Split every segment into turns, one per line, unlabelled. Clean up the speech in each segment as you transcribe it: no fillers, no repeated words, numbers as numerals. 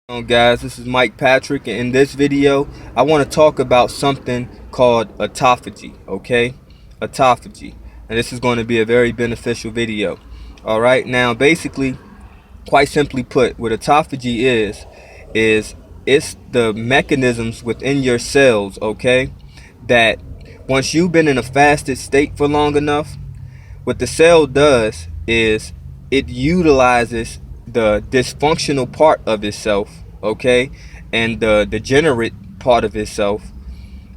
Guys, this is Mike Patrick, and in this video I want to talk about something called autophagy. Okay, autophagy, and this is going to be a very beneficial video. All right, now basically, quite simply put, what autophagy is it's the mechanisms within your cells, okay, that once you've been in a fasted state for long enough, what the cell does is it utilizes the dysfunctional part of itself, okay, and the degenerate part of itself,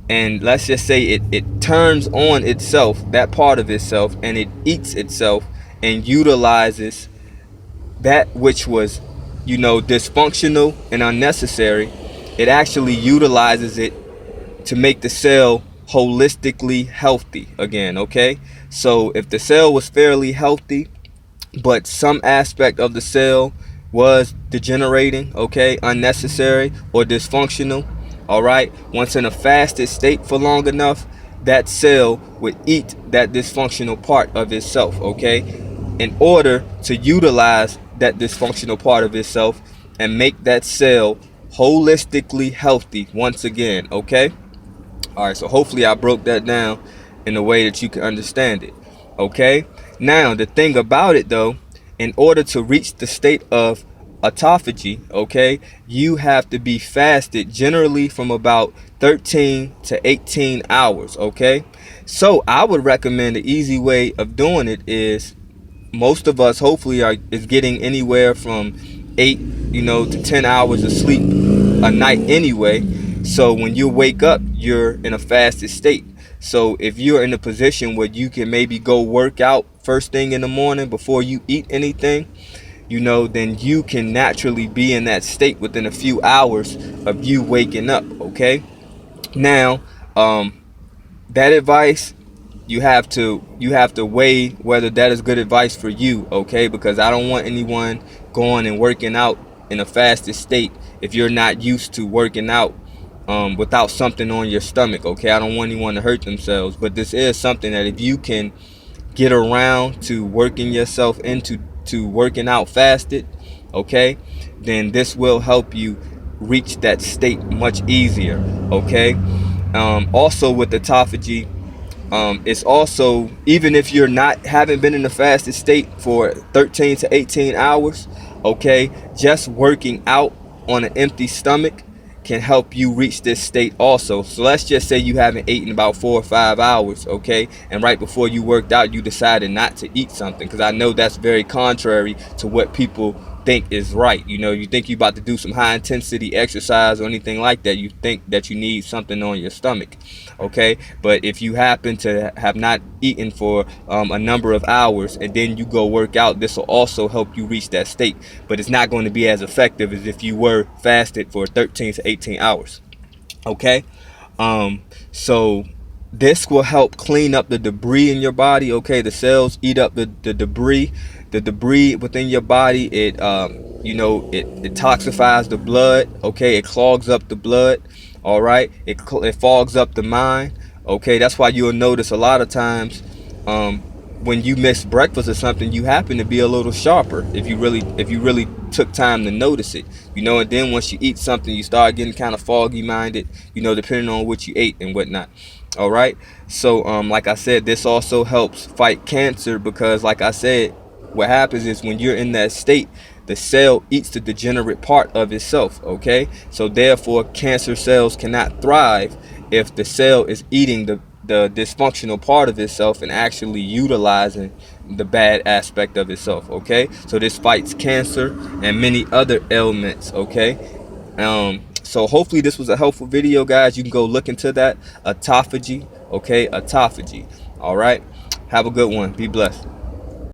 and let's just say it turns on itself, that part of itself, and it eats itself and utilizes that which was, dysfunctional and unnecessary. It actually utilizes it to make the cell holistically healthy again. Okay, so if the cell was fairly healthy but some aspect of the cell was degenerating, okay, unnecessary or dysfunctional, all right, once in a fasted state for long enough, that cell would eat that dysfunctional part of itself, okay, in order to utilize that dysfunctional part of itself and make that cell holistically healthy once again. Okay, all right, so hopefully I broke that down in a way that you can understand it. Okay, now the thing about it though, in order to reach the state of autophagy, okay, you have to be fasted generally from about 13 to 18 hours. Okay, so I would recommend the easy way of doing it is, most of us hopefully is getting anywhere from 8 to 10 hours of sleep a night anyway. So when you wake up, you're in a fasted state. So if you're in a position where you can maybe go work out first thing in the morning before you eat anything, then you can naturally be in that state within a few hours of you waking up. Okay, now that advice, you have to weigh whether that is good advice for you. Okay, because I don't want anyone going and working out in a fasted state if you're not used to working out without something on your stomach. Okay, I don't want anyone to hurt themselves, but this is something that if you can get around to working yourself into working out fasted, okay, then this will help you reach that state much easier. Okay, also with autophagy, it's also, even if you're not haven't been in the fasted state for 13 to 18 hours, okay, just working out on an empty stomach can help you reach this state also. So let's just say you haven't eaten about 4 or 5 hours, okay, and right before you worked out you decided not to eat something, because I know that's very contrary to what people think is right. You think you're about to do some high intensity exercise or anything like that, you think that you need something on your stomach. Okay, but if you happen to have not eaten for a number of hours and then you go work out, this will also help you reach that state, but it's not going to be as effective as if you were fasted for 13 to 18 hours. Okay, so this will help clean up the debris in your body. Okay, the cells eat up the debris within your body. It it toxifies the blood. Okay, it clogs up the blood. All right, it fogs up the mind. Okay, that's why you'll notice a lot of times when you miss breakfast or something, you happen to be a little sharper if you really took time to notice it. And then once you eat something, you start getting kind of foggy minded, depending on what you ate and whatnot. All right, so like I said, this also helps fight cancer, because like I said, what happens is when you're in that state, the cell eats the degenerate part of itself. Okay, so therefore cancer cells cannot thrive if the cell is eating the dysfunctional part of itself and actually utilizing the bad aspect of itself. Okay, so this fights cancer and many other ailments. Okay, so hopefully this was a helpful video, guys. You can go look into that autophagy. Okay, autophagy. All right, have a good one. Be blessed.